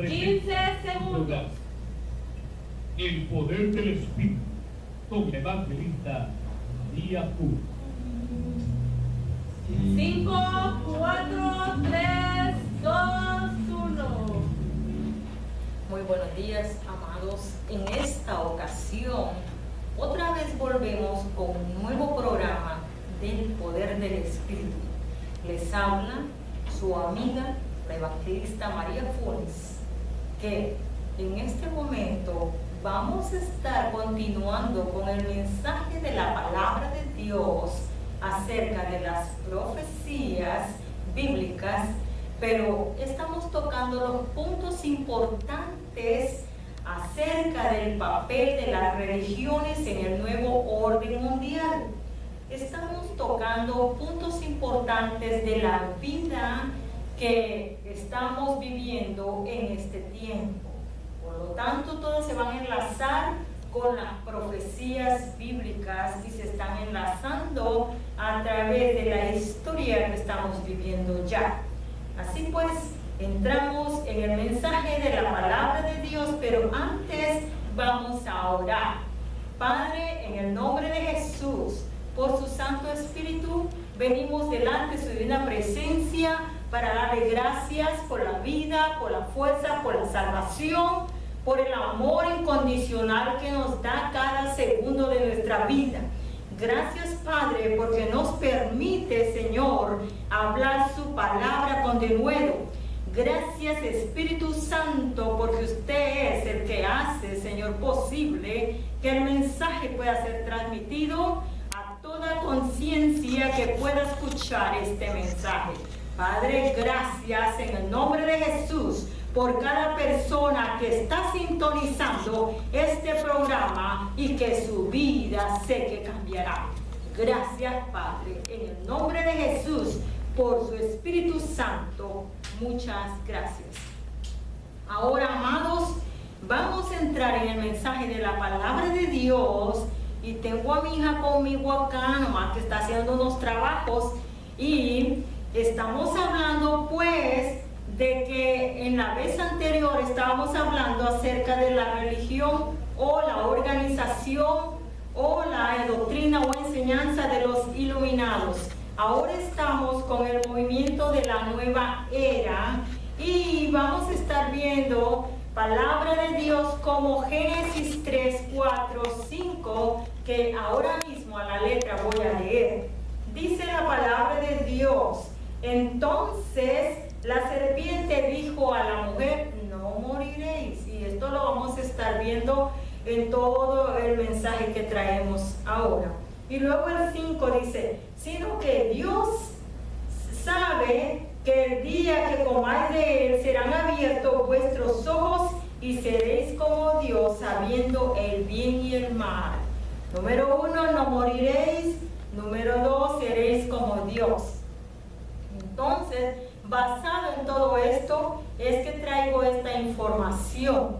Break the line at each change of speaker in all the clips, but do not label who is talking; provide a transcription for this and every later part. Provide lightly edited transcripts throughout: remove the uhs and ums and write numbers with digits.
15 segundos.
El poder del Espíritu con la evangelista María Pú.
5, 4, 3, 2, 1.
Muy buenos días, amados. En esta ocasión, otra vez volvemos con un nuevo programa del poder del Espíritu. Les habla su amiga, la evangelista María Funes, que en este momento vamos a estar continuando con el mensaje de la palabra de Dios acerca de las profecías bíblicas, pero estamos tocando los puntos importantes acerca del papel de las religiones en el nuevo orden mundial. Estamos tocando puntos importantes de la vida que estamos viviendo en este tiempo. Por lo tanto, todos se van a enlazar con las profecías bíblicas y se están enlazando a través de la historia que estamos viviendo ya. Así pues, entramos en el mensaje de la palabra de Dios, pero antes vamos a orar. Padre, en el nombre de Jesús, por su Santo Espíritu, venimos delante de su divina presencia para darle gracias por la vida, por la fuerza, por la salvación, por el amor incondicional que nos da cada segundo de nuestra vida. Gracias, Padre, porque nos permite, Señor, hablar su palabra con denuedo. Gracias, Espíritu Santo, porque usted es el que hace, Señor, posible que el mensaje pueda ser transmitido a toda conciencia que pueda escuchar este mensaje. Padre, gracias en el nombre de Jesús por cada persona que está sintonizando este programa y que su vida sé que cambiará. Gracias, Padre, en el nombre de Jesús, por su Espíritu Santo. Muchas gracias. Ahora, amados, vamos a entrar en el mensaje de la palabra de Dios. Y tengo a mi hija conmigo acá, nomás que está haciendo unos trabajos. Y estamos hablando, pues, de que en la vez anterior estábamos hablando acerca de la religión o la organización o la doctrina o enseñanza de los iluminados. Ahora estamos con el movimiento de la nueva era y vamos a estar viendo palabra de Dios como Génesis 3, 4, 5, que ahora mismo a la letra voy a leer. Dice la palabra de Dios: entonces la serpiente dijo a la mujer, no moriréis. Y esto lo vamos a estar viendo en todo el mensaje que traemos ahora. Y luego el 5 dice, sino que Dios sabe que el día que comáis de él serán abiertos vuestros ojos y seréis como Dios, sabiendo el bien y el mal. Número 1, no moriréis. Número 2, seréis como Dios. Entonces, basado en todo esto, es que traigo esta información.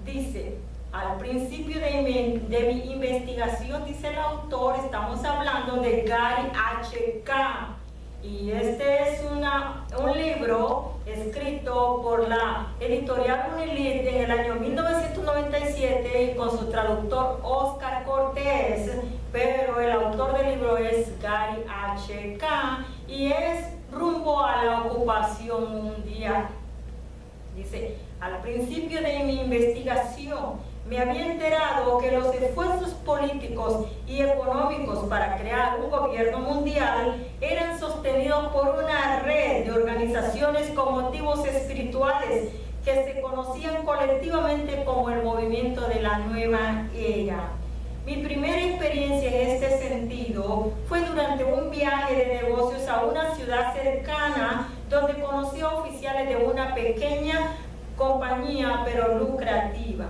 Dice, al principio de mi investigación, dice el autor, estamos hablando de Gary H.K. Y este es un libro escrito por la editorial Unilit en el año 1997 y con su traductor Oscar Cortés, pero el autor del libro es Gary H.K. y es rumbo a la ocupación mundial. Dice, al principio de mi investigación me había enterado que los esfuerzos políticos y económicos para crear un gobierno mundial eran sostenidos por una red de organizaciones con motivos espirituales que se conocían colectivamente como el movimiento de la nueva era. Mi primera experiencia en este sentido fue durante un viaje de negocios a una ciudad cercana donde conocí a oficiales de una pequeña compañía pero lucrativa.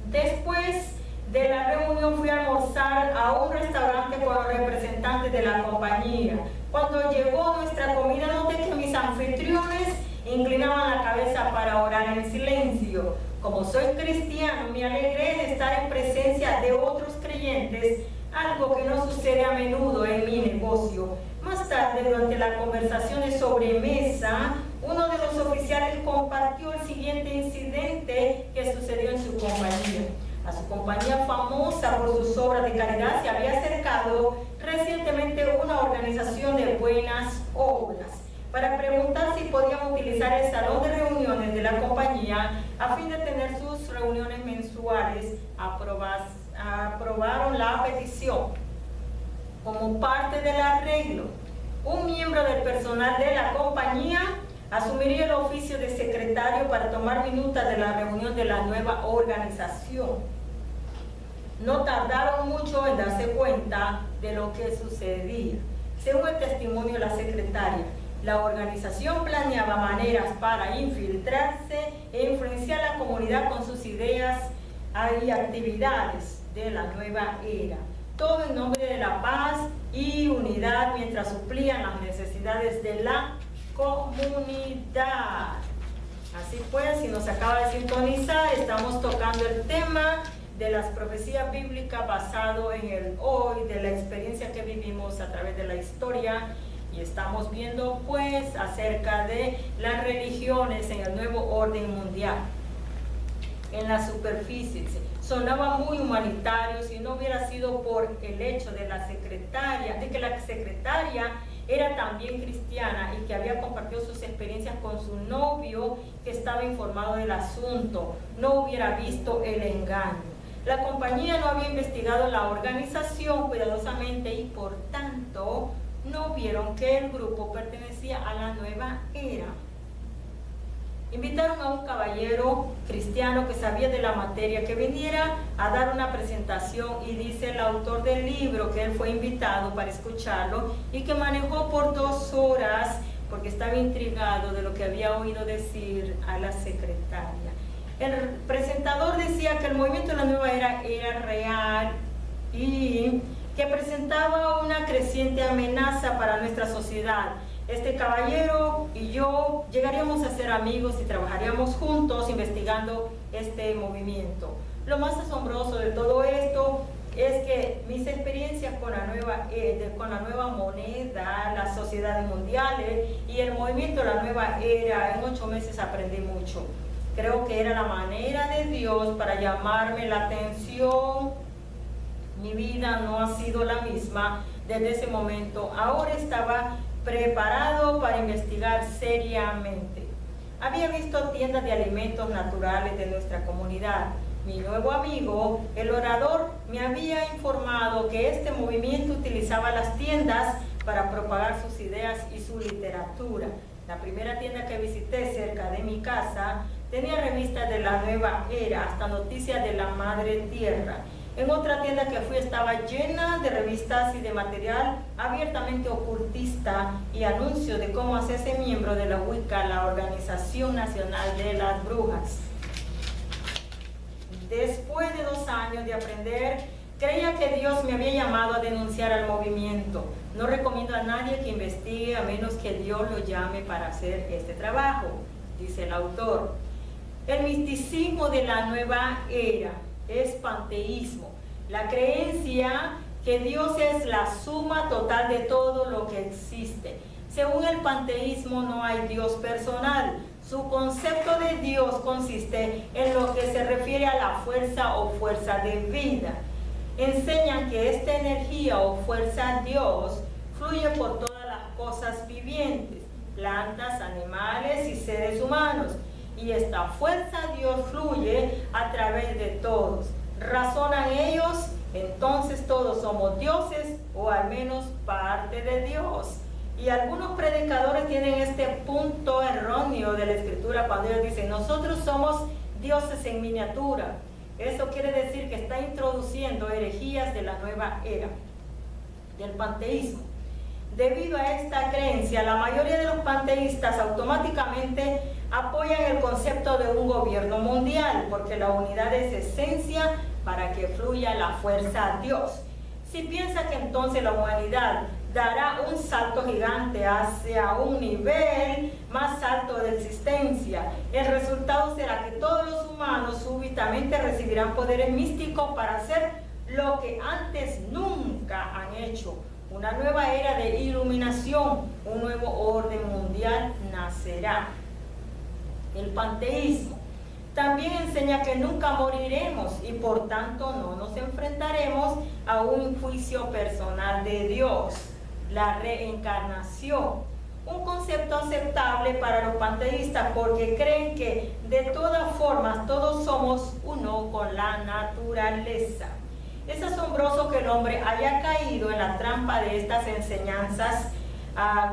Después de la reunión fui a almorzar a un restaurante con los representantes de la compañía. Cuando llegó nuestra comida noté que mis anfitriones inclinaban la cabeza para orar en silencio. Como soy cristiano, me alegré de estar en presencia de otros creyentes, algo que no sucede a menudo en mi negocio. Más tarde, durante la conversación de sobremesa, uno de los oficiales compartió el siguiente incidente que sucedió en su compañía. A su compañía, famosa por sus obras de caridad, se había acercado recientemente una organización de buenas obras para preguntar si podían utilizar el salón de reuniones de la compañía a fin de tener sus reuniones mensuales. Aprobaron la petición. Como parte del arreglo, un miembro del personal de la compañía asumiría el oficio de secretario para tomar minutas de la reunión de la nueva organización. No tardaron mucho en darse cuenta de lo que sucedía. Según el testimonio de la secretaria, la organización planeaba maneras para infiltrarse e influenciar a la comunidad con sus ideas y actividades de la nueva era. Todo en nombre de la paz y unidad mientras suplían las necesidades de la comunidad. Así pues, si nos acaba de sintonizar, estamos tocando el tema de las profecías bíblicas basado en el hoy, de la experiencia que vivimos a través de la historia, y estamos viendo pues acerca de las religiones en el nuevo orden mundial. En la superficie sonaba muy humanitario si no hubiera sido por el hecho de que la secretaria era también cristiana y que había compartido sus experiencias con su novio, que estaba informado del asunto. No hubiera visto el engaño. La compañía no había investigado la organización cuidadosamente y por tanto no vieron que el grupo pertenecía a la nueva era. Invitaron a un caballero cristiano que sabía de la materia que viniera a dar una presentación, y dice el autor del libro que él fue invitado para escucharlo y que manejó por 2 horas porque estaba intrigado de lo que había oído decir a la secretaria. El presentador decía que el movimiento de la nueva era era real y que presentaba una creciente amenaza para nuestra sociedad. Este caballero y yo llegaríamos a ser amigos y trabajaríamos juntos investigando este movimiento. Lo más asombroso de todo esto es que mis experiencias con la nueva moneda, las sociedades mundiales y el movimiento de la nueva era, en 8 meses aprendí mucho. Creo que era la manera de Dios para llamarme la atención. Mi vida no ha sido la misma desde ese momento. Ahora estaba preparado para investigar seriamente. Había visto tiendas de alimentos naturales de nuestra comunidad. Mi nuevo amigo, el orador, me había informado que este movimiento utilizaba las tiendas para propagar sus ideas y su literatura. La primera tienda que visité cerca de mi casa tenía revistas de la nueva era, hasta noticias de la madre tierra. En otra tienda que fui estaba llena de revistas y de material abiertamente ocultista y anuncios de cómo hacerse miembro de la Wicca, la Organización Nacional de las Brujas. Después de 2 años de aprender, creía que Dios me había llamado a denunciar al movimiento. No recomiendo a nadie que investigue a menos que Dios lo llame para hacer este trabajo, dice el autor. El misticismo de la nueva era es panteísmo, la creencia que Dios es la suma total de todo lo que existe. Según el panteísmo no hay Dios personal. Su concepto de Dios consiste en lo que se refiere a la fuerza o fuerza de vida. Enseñan que esta energía o fuerza Dios fluye por todas las cosas vivientes, plantas, animales y seres humanos. Y esta fuerza Dios fluye a través de todos. Razonan ellos, entonces todos somos dioses o al menos parte de Dios. Y algunos predicadores tienen este punto erróneo de la Escritura cuando ellos dicen, nosotros somos dioses en miniatura. Eso quiere decir que está introduciendo herejías de la nueva era, del panteísmo. Debido a esta creencia, la mayoría de los panteístas automáticamente apoyan el concepto de un gobierno mundial, porque la unidad es esencia para que fluya la fuerza a Dios. Si piensa que entonces la humanidad dará un salto gigante hacia un nivel más alto de existencia, el resultado será que todos los humanos súbitamente recibirán poderes místicos para hacer lo que antes nunca han hecho. Una nueva era de iluminación, un nuevo orden mundial nacerá. El panteísmo también enseña que nunca moriremos y por tanto no nos enfrentaremos a un juicio personal de Dios. La reencarnación, un concepto aceptable para los panteístas porque creen que de todas formas todos somos uno con la naturaleza. Es asombroso que el hombre haya caído en la trampa de estas enseñanzas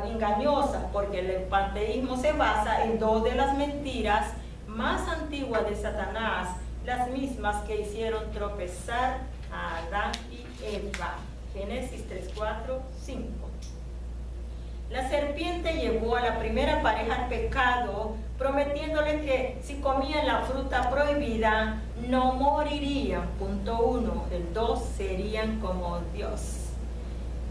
engañosas, porque el panteísmo se basa en dos de las mentiras más antiguas de Satanás, las mismas que hicieron tropezar a Adán y Eva. Génesis 3, 4, 5. La serpiente llevó a la primera pareja al pecado, prometiéndole que si comían la fruta prohibida, no morirían. Punto 1. El 2, serían como Dios.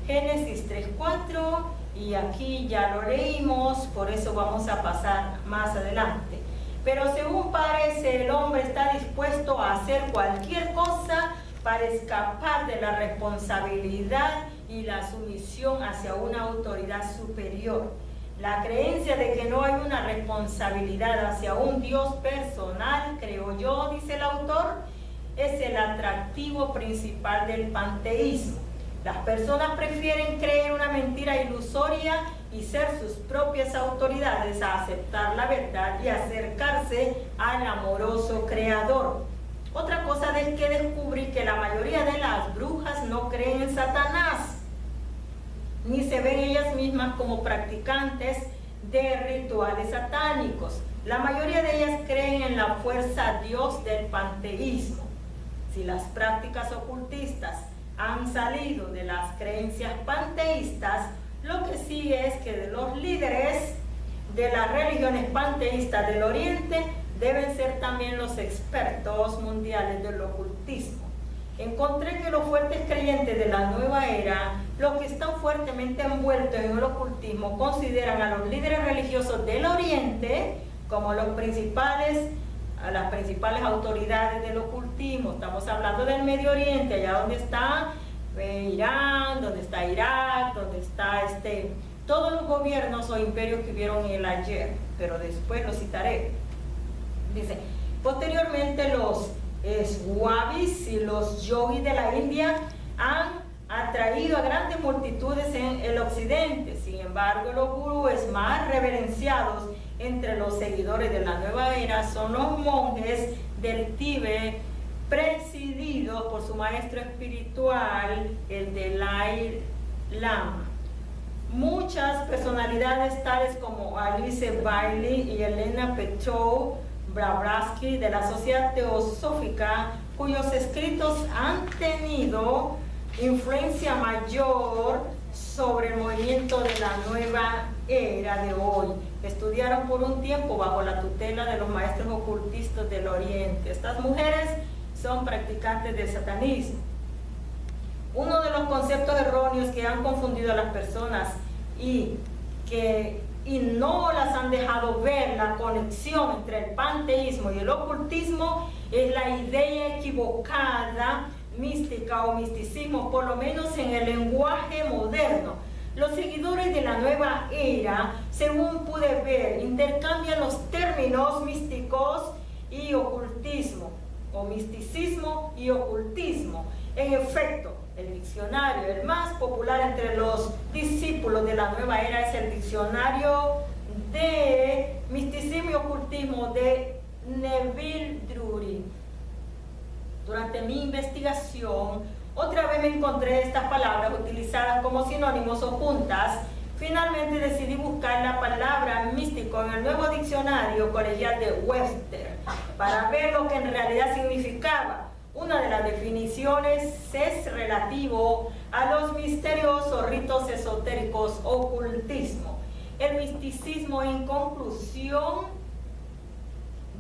Génesis 3, 4, y aquí ya lo leímos, por eso vamos a pasar más adelante. Pero según parece, el hombre está dispuesto a hacer cualquier cosa para escapar de la responsabilidad y la sumisión hacia una autoridad superior. La creencia de que no hay una responsabilidad hacia un Dios personal, creo yo, dice el autor, es el atractivo principal del panteísmo. Las personas prefieren creer una mentira ilusoria y ser sus propias autoridades a aceptar la verdad y acercarse al amoroso Creador. Otra cosa es que descubrí que la mayoría de las brujas no creen en Satanás, ni se ven ellas mismas como practicantes de rituales satánicos. La mayoría de ellas creen en la fuerza Dios del panteísmo. Si las prácticas ocultistas han salido de las creencias panteístas, lo que sigue es que de los líderes de las religiones panteístas del Oriente deben ser también los expertos mundiales del ocultismo. Encontré que los fuertes creyentes de la nueva era, los que están fuertemente envueltos en el ocultismo, consideran a los líderes religiosos del Oriente como las principales autoridades del ocultismo. Estamos hablando del Medio Oriente, allá donde está Irán, donde está Irak, donde está todos los gobiernos o imperios que hubieron en el ayer, pero después los citaré. Dice, posteriormente los swabis y los yogis de la India han atraído a grandes multitudes en el occidente. Sin embargo, los gurúes más reverenciados entre los seguidores de la nueva era son los monjes del Tíbet, presididos por su maestro espiritual, el Dalai Lama. Muchas personalidades tales como Alice Bailey y Elena Blavatsky de la Sociedad Teosófica, cuyos escritos han tenido influencia mayor sobre el movimiento de la nueva era de hoy, estudiaron por un tiempo bajo la tutela de los maestros ocultistas del Oriente. Estas mujeres son practicantes del satanismo. Uno de los conceptos erróneos que han confundido a las personas y no las han dejado ver la conexión entre el panteísmo y el ocultismo es la idea equivocada, mística o misticismo, por lo menos en el lenguaje moderno. Los seguidores de la nueva era, según pude ver, intercambian los términos místicos y ocultismo, o misticismo y ocultismo. En efecto, el diccionario, el más popular entre los discípulos de la nueva era, es el diccionario de misticismo y ocultismo de Neville Drury. Durante mi investigación, otra vez me encontré estas palabras utilizadas como sinónimos o juntas. Finalmente decidí buscar la palabra místico en el nuevo diccionario colegial de Webster para ver lo que en realidad significaba. Una de las definiciones es relativo a los misteriosos ritos esotéricos, ocultismo. El misticismo, en conclusión,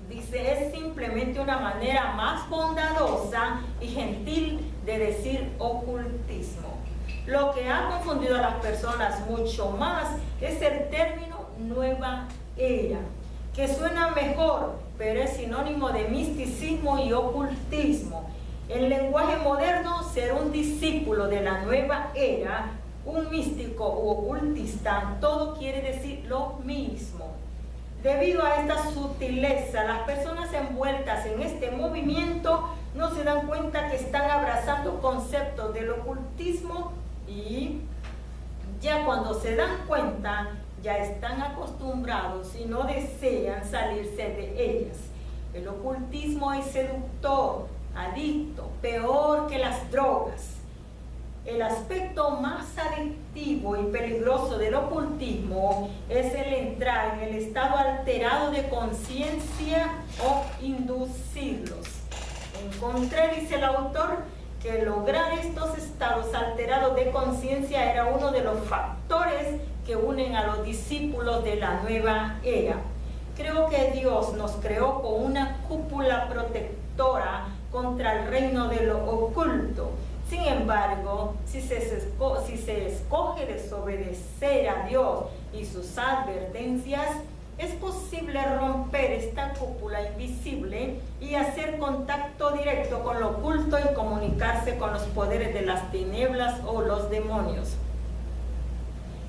dice, es simplemente una manera más bondadosa y gentil de decir ocultismo. Lo que ha confundido a las personas mucho más es el término nueva era, que suena mejor, pero es sinónimo de misticismo y ocultismo. En lenguaje moderno, ser un discípulo de la nueva era un místico u ocultista, todo quiere decir lo mismo. Debido a esta sutileza, las personas envueltas en este movimiento no se dan cuenta que están abrazando conceptos del ocultismo y ya cuando se dan cuenta, ya están acostumbrados y no desean salirse de ellas. El ocultismo es seductor, adicto, peor que las drogas. El aspecto más adictivo y peligroso del ocultismo es el entrar en el estado alterado de conciencia o inducirlos. Encontré, dice el autor, que lograr estos estados alterados de conciencia era uno de los factores que unen a los discípulos de la nueva era. Creo que Dios nos creó con una cúpula protectora contra el reino de lo oculto. Sin embargo, si se escoge desobedecer a Dios y sus advertencias, es posible romper esta cúpula invisible y hacer contacto directo con lo oculto y comunicarse con los poderes de las tinieblas o los demonios.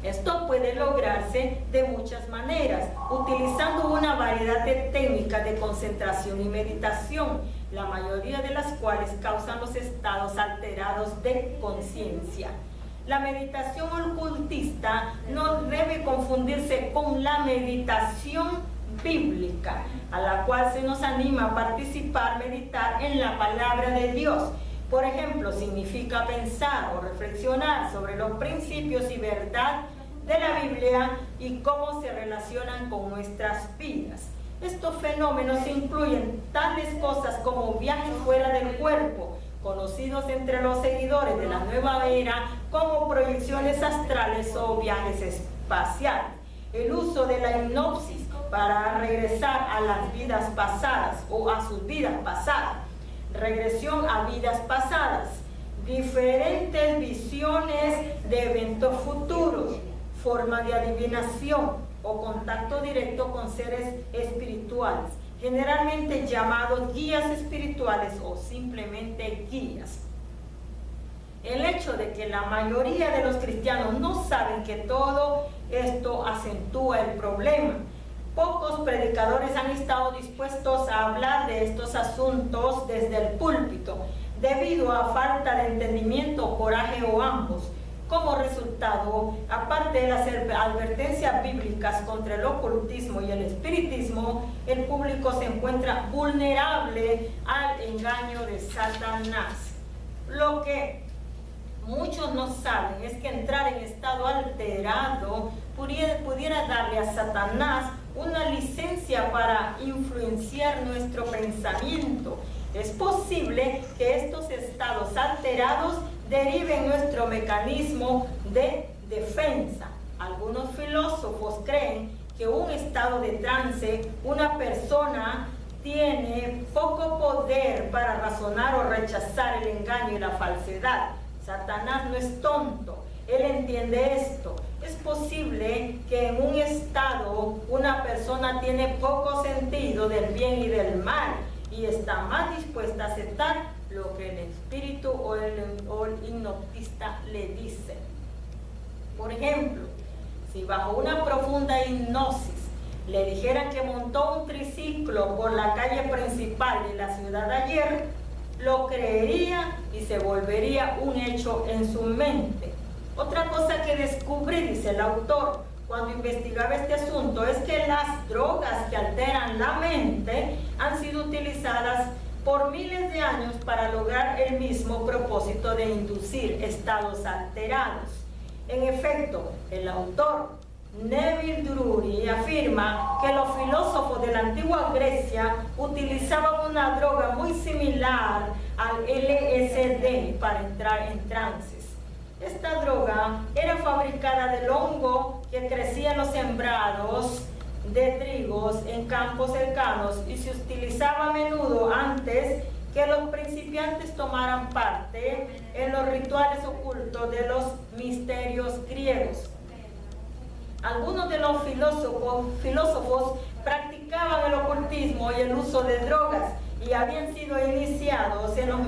Esto puede lograrse de muchas maneras, utilizando una variedad de técnicas de concentración y meditación, la mayoría de las cuales causan los estados alterados de conciencia. La meditación ocultista no debe confundirse con la meditación bíblica, a la cual se nos anima a participar, meditar en la palabra de Dios. Por ejemplo, significa pensar o reflexionar sobre los principios y verdad de la Biblia y cómo se relacionan con nuestras vidas. Estos fenómenos incluyen tales cosas como viajes fuera del cuerpo, conocidos entre los seguidores de la nueva era como proyecciones astrales o viajes espaciales. El uso de la hipnosis para regresar a las vidas pasadas o a sus vidas pasadas. Regresión a vidas pasadas. Diferentes visiones de eventos futuros. Forma de adivinación o contacto directo con seres espirituales, generalmente llamados guías espirituales o simplemente guías. El hecho de que la mayoría de los cristianos no saben que todo esto acentúa el problema. Pocos predicadores han estado dispuestos a hablar de estos asuntos desde el púlpito, debido a falta de entendimiento, coraje o ambos. Como resultado, aparte de las advertencias bíblicas contra el ocultismo y el espiritismo, el público se encuentra vulnerable al engaño de Satanás. Lo que muchos no saben es que entrar en estado alterado pudiera darle a Satanás una licencia para influenciar nuestro pensamiento. Es posible que estos estados alterados deriven nuestro mecanismo de defensa. Algunos filósofos creen que un estado de trance, una persona tiene poco poder para razonar o rechazar el engaño y la falsedad. Satanás no es tonto, él entiende esto. Es posible que en un estado una persona tiene poco sentido del bien y del mal y está más dispuesta a aceptar lo que el espíritu o el hipnotista le dice. Por ejemplo, si bajo una profunda hipnosis le dijeran que montó un triciclo por la calle principal de la ciudad ayer, lo creería y se volvería un hecho en su mente. Otra cosa que descubrí, dice el autor, cuando investigaba este asunto, es que las drogas que alteran la mente han sido utilizadas por miles de años para lograr el mismo propósito de inducir estados alterados. En efecto, el autor Neville Drury afirma que los filósofos de la antigua Grecia utilizaban una droga muy similar al LSD para entrar en trances. Esta droga era fabricada del hongo que crecía en los sembrados de trigos en campos cercanos y se utilizaba a menudo antes que los principiantes tomaran parte en los rituales ocultos de los misterios griegos. Algunos de los filósofos practicaban el ocultismo y el uso de drogas y habían sido iniciados en los